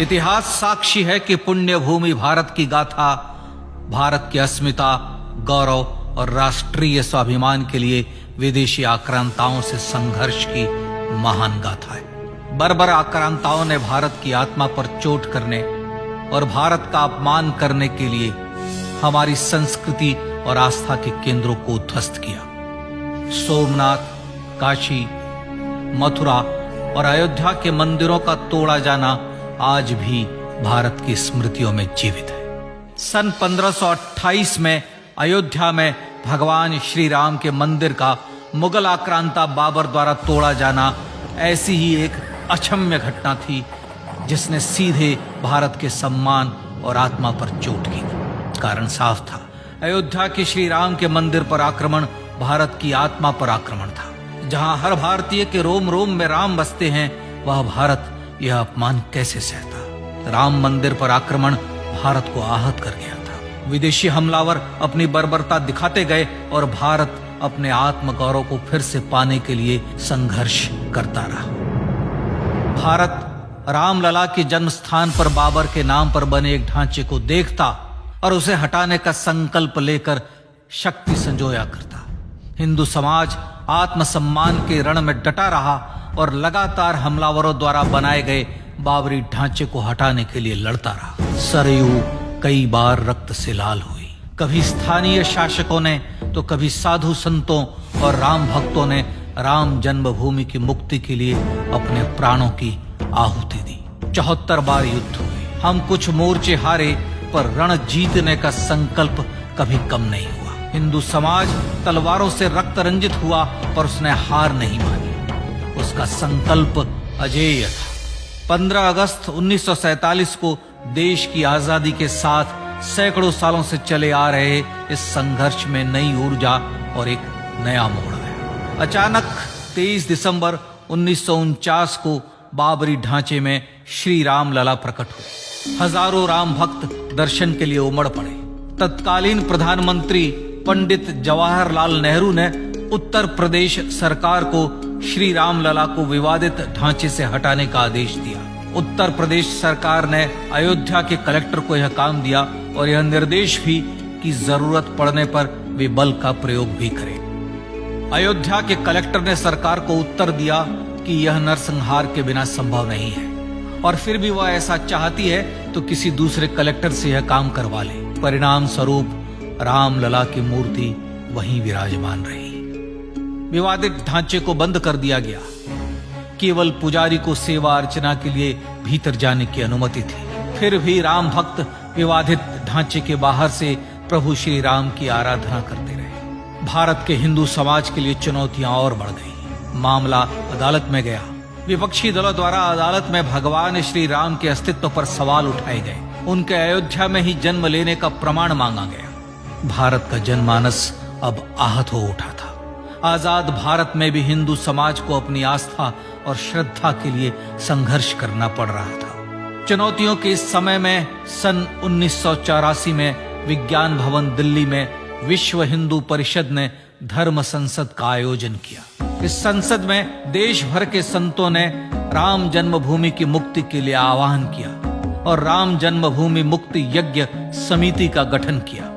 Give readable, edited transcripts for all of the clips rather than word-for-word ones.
इतिहास साक्षी है कि पुण्य भूमि भारत की गाथा भारत की अस्मिता, गौरव और राष्ट्रीय स्वाभिमान के लिए विदेशी आक्रांताओं से संघर्ष की महान गाथा है। बर्बर आक्रांताओं ने भारत की आत्मा पर चोट करने और भारत का अपमान करने के लिए हमारी संस्कृति और आस्था के केंद्रों को ध्वस्त किया। सोमनाथ, काशी, मथुरा और अयोध्या के मंदिरों का तोड़ा जाना आज भी भारत की स्मृतियों में जीवित है। सन 1528 में अयोध्या में भगवान श्री राम के मंदिर का मुगल आक्रांता बाबर द्वारा तोड़ा जाना ऐसी ही एक अक्षम्य घटना थी जिसने सीधे भारत के सम्मान और आत्मा पर चोट की। कारण साफ था, अयोध्या के श्री राम के मंदिर पर आक्रमण भारत की आत्मा पर आक्रमण था। जहां हर भारतीय के रोम रोम में राम बसते हैं, वह भारत यह अपमान कैसे सहता। राम मंदिर पर आक्रमण भारत को आहत कर गया था। विदेशी हमलावर अपनी बर्बरता दिखाते गए और भारत अपने आत्मगौरव को फिर से पाने के लिए संघर्ष करता रहा। भारत रामलला के जन्म स्थान पर बाबर के नाम पर बने एक ढांचे को देखता और उसे हटाने का संकल्प लेकर शक्ति संजोया करता। हिंदू समाज आत्मसम्मान के रण में डटा रहा और लगातार हमलावरों द्वारा बनाए गए बाबरी ढांचे को हटाने के लिए लड़ता रहा। सरयू कई बार रक्त से लाल हुई। कभी स्थानीय शासकों ने तो कभी साधु संतों और राम भक्तों ने राम जन्मभूमि की मुक्ति के लिए अपने प्राणों की आहुति दी। 74 बार युद्ध हुए। हम कुछ मोर्चे हारे, पर रण जीतने का संकल्प कभी कम नहीं हुआ। हिंदू समाज तलवारों से रक्त रंजित हुआ, पर उसने हार नहीं मानी। उसका संकल्प अजेय था। 15 अगस्त 1947 को देश की आजादी के साथ सैकड़ों सालों से चले आ रहे इस संघर्ष में नई ऊर्जा और एक नया मोड़ आया। अचानक 23 दिसंबर 1949 को बाबरी ढांचे में श्री राम लला प्रकट हुए। हजारों राम भक्त दर्शन के लिए उमड़ पड़े। तत्कालीन प्रधानमंत्री पंडित जवाहरलाल नेहरू ने उत्तर प्रदेश सरकार को श्री राम लला को विवादित ढांचे से हटाने का आदेश दिया। उत्तर प्रदेश सरकार ने अयोध्या के कलेक्टर को यह काम दिया और यह निर्देश भी कि जरूरत पड़ने पर वे बल का प्रयोग भी करें। अयोध्या के कलेक्टर ने सरकार को उत्तर दिया कि यह नरसंहार के बिना संभव नहीं है और फिर भी वह ऐसा चाहती है तो किसी दूसरे कलेक्टर से यह काम करवा ले। परिणाम स्वरूप रामलला की मूर्ति वहीं विराजमान रही। विवादित ढांचे को बंद कर दिया गया। केवल पुजारी को सेवा अर्चना के लिए भीतर जाने की अनुमति थी। फिर भी राम भक्त विवादित ढांचे के बाहर से प्रभु श्री राम की आराधना करते रहे। भारत के हिंदू समाज के लिए चुनौतियां और बढ़ गई। मामला अदालत में गया। विपक्षी दलों द्वारा अदालत में भगवान श्री राम के अस्तित्व पर सवाल उठाए गए। उनके अयोध्या में ही जन्म लेने का प्रमाण मांगा गया। भारत का जनमानस अब आहत हो उठा था। आजाद भारत में भी हिंदू समाज को अपनी आस्था और श्रद्धा के लिए संघर्ष करना पड़ रहा था। चुनौतियों के इस समय में सन 1984 में विज्ञान भवन दिल्ली में विश्व हिंदू परिषद ने धर्म संसद का आयोजन किया। इस संसद में देश भर के संतों ने राम जन्मभूमि की मुक्ति के लिए आह्वान किया और राम जन्मभूमि मुक्ति यज्ञ समिति का गठन किया।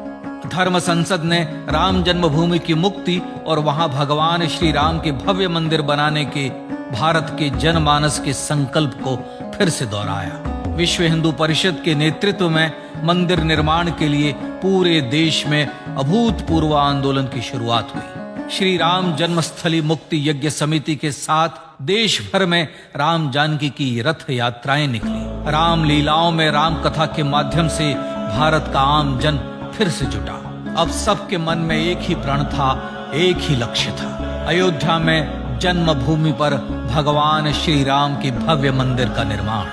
धर्म संसद ने राम जन्मभूमि की मुक्ति और वहां भगवान श्री राम के भव्य मंदिर बनाने के भारत के जनमानस के संकल्प को फिर से दोहराया। विश्व हिंदू परिषद के नेतृत्व में मंदिर निर्माण के लिए पूरे देश में अभूतपूर्व आंदोलन की शुरुआत हुई। श्री राम जन्मस्थली मुक्ति यज्ञ समिति के साथ देश भर में राम जानकी की रथ यात्राएं निकली। राम लीलाओं में राम कथा के माध्यम से भारत का आम जन फिर से जुटा। अब सबके मन में एक ही प्रण था, एक ही लक्ष्य था। अयोध्या में जन्मभूमि पर भगवान श्री राम के भव्य मंदिर का निर्माण।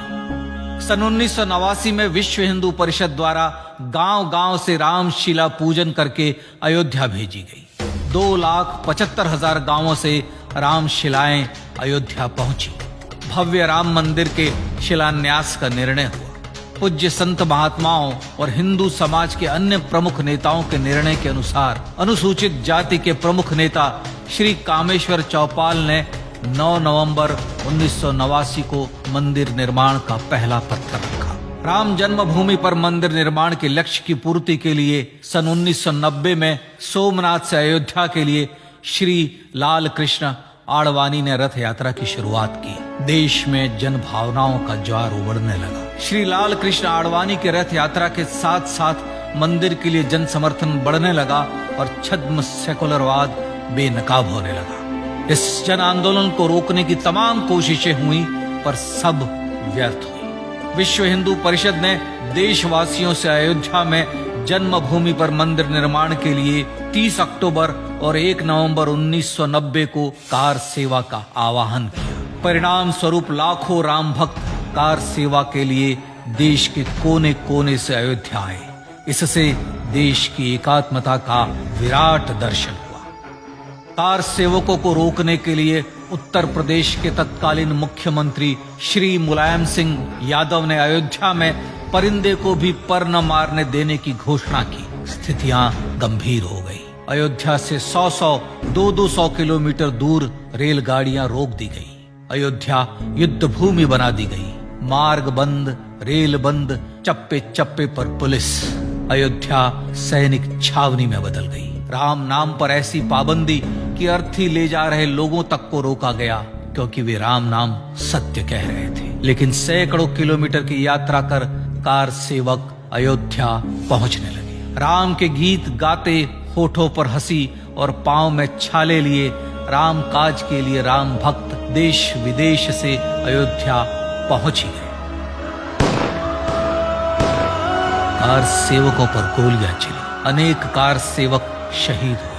सन 1989 में विश्व हिंदू परिषद द्वारा गांव-गांव से रामशिला पूजन करके अयोध्या भेजी गई। 2,75,000 गांवों से रामशिलाएं अयोध्या पहुंची। भव्य राम मंदिर के शिलान्यास का निर्णय हुआ। पूज्य संत महात्माओं और हिंदू समाज के अन्य प्रमुख नेताओं के निर्णय के अनुसार अनुसूचित जाति के प्रमुख नेता श्री कामेश्वर चौपाल ने 9 नवंबर 1989 को मंदिर निर्माण का पहला पत्थर रखा। राम जन्मभूमि पर मंदिर निर्माण के लक्ष्य की पूर्ति के लिए सन 1990 में सोमनाथ से अयोध्या के लिए श्री लाल कृष्ण आडवाणी ने रथ यात्रा की शुरुआत की। देश में जन भावनाओं का ज्वार उमड़ने लगा। श्री लाल कृष्ण आडवाणी के रथ यात्रा के साथ साथ मंदिर के लिए जन समर्थन बढ़ने लगा और छद्म सेकुलरवाद बेनकाब होने लगा। इस जन आंदोलन को रोकने की तमाम कोशिशें हुई पर सब व्यर्थ हुई। विश्व हिंदू परिषद ने देशवासियों से अयोध्या में जन्मभूमि पर मंदिर निर्माण के लिए 30 अक्टूबर और 1 नवंबर 1990 को कार सेवा का आह्वान किया। परिणाम स्वरूप लाखों राम भक्त कार सेवा के लिए देश के कोने कोने से अयोध्या आए। इससे देश की एकात्मता का विराट दर्शन हुआ। कार सेवकों को रोकने के लिए उत्तर प्रदेश के तत्कालीन मुख्यमंत्री श्री मुलायम सिंह यादव ने अयोध्या में परिंदे को भी पर न मारने देने की घोषणा की। स्थितियां गंभीर हो गई। अयोध्या से 100-100, 200 किलोमीटर दूर रेलगाड़ियां रोक दी गई। अयोध्या युद्ध भूमि बना दी गई। मार्ग बंद, रेल बंद, चप्पे चप्पे पर पुलिस। अयोध्या सैनिक छावनी में बदल गई। राम नाम पर ऐसी पाबंदी कि अर्थी ले जा रहे लोगों तक को रोका गया क्योंकि वे राम नाम सत्य कह रहे थे। लेकिन सैकड़ों किलोमीटर की यात्रा कर कार सेवक अयोध्या पहुंचने लगे। राम के गीत गाते, होठों पर हंसी और पांव में छाले लिए राम काज के लिए राम भक्त देश विदेश से अयोध्या पहुंच ही गए। कार सेवकों पर गोलियां चली। अनेक कार सेवक शहीद हुए।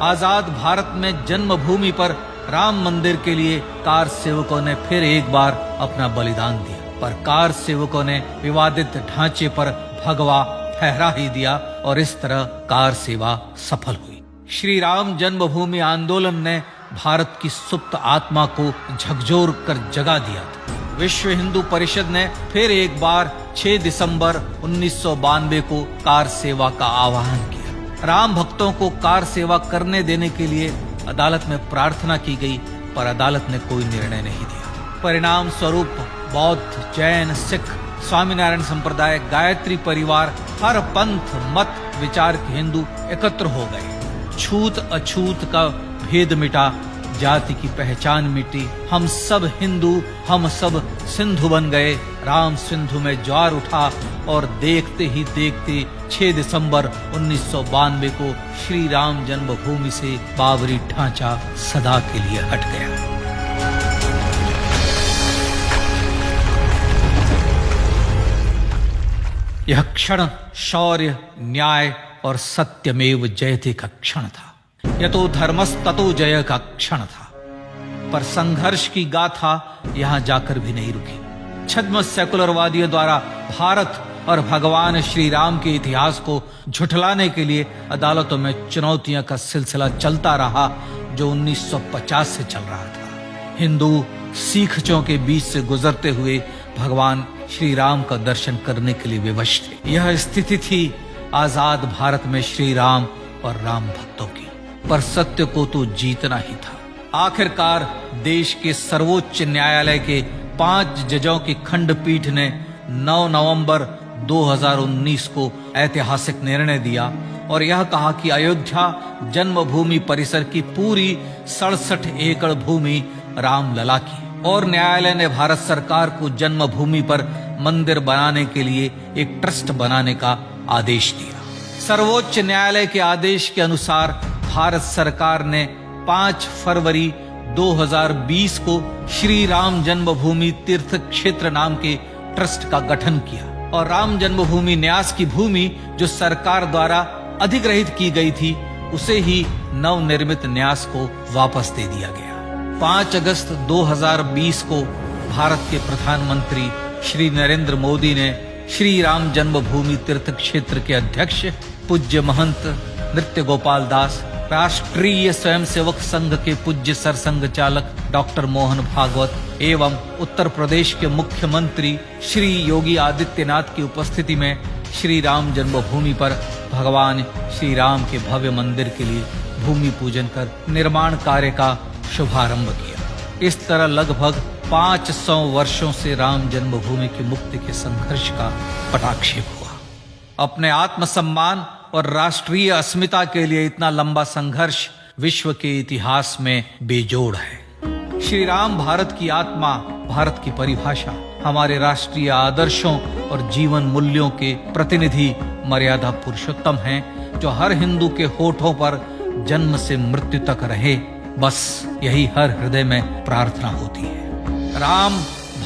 आजाद भारत में जन्मभूमि पर राम मंदिर के लिए कार सेवकों ने फिर एक बार अपना बलिदान दिया, पर कार सेवकों ने विवादित ढांचे पर भगवा फहरा ही दिया और इस तरह कार सेवा सफल हुई। श्री राम जन्मभूमि आंदोलन ने भारत की सुप्त आत्मा को झकझोर कर जगा दिया था। विश्व हिंदू परिषद ने फिर एक बार 6 दिसंबर 1992 को कार सेवा का आह्वान किया। राम भक्तों को कार सेवा करने देने के लिए अदालत में प्रार्थना की गई, पर अदालत ने कोई निर्णय नहीं दिया। परिणाम स्वरूप बौद्ध, जैन, सिख, स्वामीनारायण संप्रदाय, गायत्री परिवार, हर पंथ मत विचार के हिंदू एकत्र हो गए। छूत अछूत का भेद मिटा, जाति की पहचान मिटी। हम सब हिंदू, हम सब सिंधु बन गए। राम सिंधु में ज्वार उठा और देखते ही देखते 6 दिसंबर 1992 को श्री राम जन्मभूमि से बाबरी ढांचा सदा के लिए हट गया। यह क्षण शौर्य, न्याय और सत्यमेव जयते का क्षण था। यह तो धर्मस्ततो जय का क्षण था। पर संघर्ष की गाथा यहां जाकर भी नहीं रुकी। छद्म सेकुलरवादियों द्वारा भारत और भगवान श्री राम के इतिहास को झुठलाने के लिए अदालतों में चुनौतियों का सिलसिला चलता रहा, जो 1950 से चल रहा था। हिंदू सिखों के बीच से गुजरते हुए भगवान श्री राम का दर्शन करने के लिए विवश थे। यह स्थिति थी आजाद भारत में श्री राम और राम भक्तों की। पर सत्य को तो जीतना ही था। आखिरकार देश के सर्वोच्च न्यायालय के 5 जजों की खंडपीठ ने 9 नवंबर 2019 को ऐतिहासिक निर्णय दिया और यह कहा कि अयोध्या जन्मभूमि परिसर की पूरी 67 एकड़ भूमि रामलला की। और न्यायालय ने भारत सरकार को जन्मभूमि पर मंदिर बनाने के लिए एक ट्रस्ट बनाने का आदेश दिया। सर्वोच्च न्यायालय के आदेश के अनुसार भारत सरकार ने 5 फरवरी 2020 को श्री राम जन्मभूमि तीर्थ क्षेत्र नाम के ट्रस्ट का गठन किया और राम जन्मभूमि न्यास की भूमि जो सरकार द्वारा अधिग्रहित की गई थी, उसे ही नवनिर्मित न्यास को वापस दे दिया गया। 5 अगस्त 2020 को भारत के प्रधानमंत्री श्री नरेंद्र मोदी ने श्री राम जन्मभूमि तीर्थ क्षेत्र के अध्यक्ष पूज्य महंत नृत्य गोपाल दास, राष्ट्रीय स्वयंसेवक संघ के पूज्य सरसंघ चालक डॉक्टर मोहन भागवत एवं उत्तर प्रदेश के मुख्यमंत्री श्री योगी आदित्यनाथ की उपस्थिति में श्री राम जन्मभूमि पर भगवान श्री राम के भव्य मंदिर के लिए भूमि पूजन कर निर्माण कार्य का शुभारंभ किया। इस तरह लगभग 500 वर्षों से राम जन्मभूमि की मुक्ति के संघर्ष का पटाक्षेप हुआ। अपने आत्मसम्मान और राष्ट्रीय अस्मिता के लिए इतना लंबा संघर्ष विश्व के इतिहास में बेजोड़ है। श्री राम भारत की आत्मा, भारत की परिभाषा, हमारे राष्ट्रीय आदर्शों और जीवन मूल्यों के प्रतिनिधि मर्यादा पुरुषोत्तम हैं, जो हर हिंदू के होठों पर जन्म से मृत्यु तक रहे, बस यही हर हृदय में प्रार्थना होती है। राम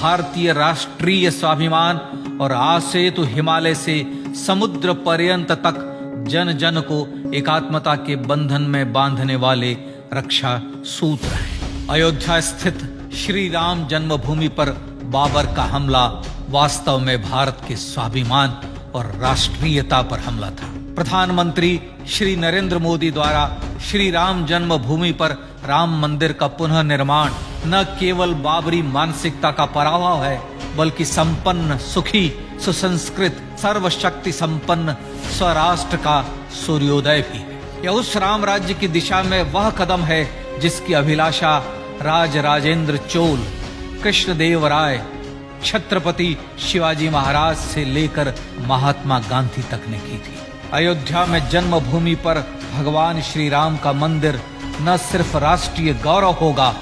भारतीय राष्ट्रीय स्वाभिमान और आसेतु हिमालय से समुद्र पर्यंत तक जन जन को एकात्मता के बंधन में बांधने वाले रक्षा सूत्र हैं। अयोध्या स्थित श्री राम जन्मभूमि पर बाबर का हमला वास्तव में भारत के स्वाभिमान और राष्ट्रीयता पर हमला था। प्रधानमंत्री श्री नरेंद्र मोदी द्वारा श्री राम जन्मभूमि पर राम मंदिर का पुनः निर्माण न केवल बाबरी मानसिकता का पराभव है, बल्कि संपन्न, सुखी, सुसंस्कृत, सर्वशक्ति संपन्न स्वराष्ट्र का सूर्योदय भी है। यह उस राम राज्य की दिशा में वह कदम है जिसकी अभिलाषा राज राजेंद्र चोल, कृष्णदेव राय, छत्रपति शिवाजी महाराज से लेकर महात्मा गांधी तक ने की थी। अयोध्या में जन्मभूमि पर भगवान श्री राम का मंदिर न सिर्फ राष्ट्रीय गौरव होगा,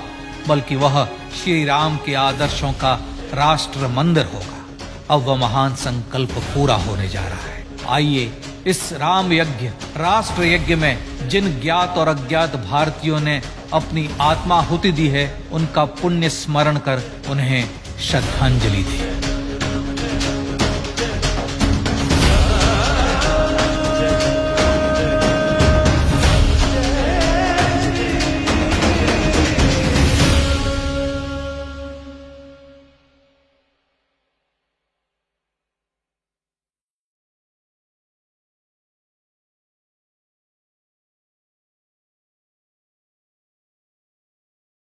बल्कि वह श्री राम के आदर्शों का राष्ट्र मंदिर होगा। अब वह महान संकल्प पूरा होने जा रहा है। आइए इस राम यज्ञ, राष्ट्र यज्ञ में जिन ज्ञात और अज्ञात भारतीयों ने अपनी आत्माहुति दी है, उनका पुण्य स्मरण कर उन्हें श्रद्धांजलि दें।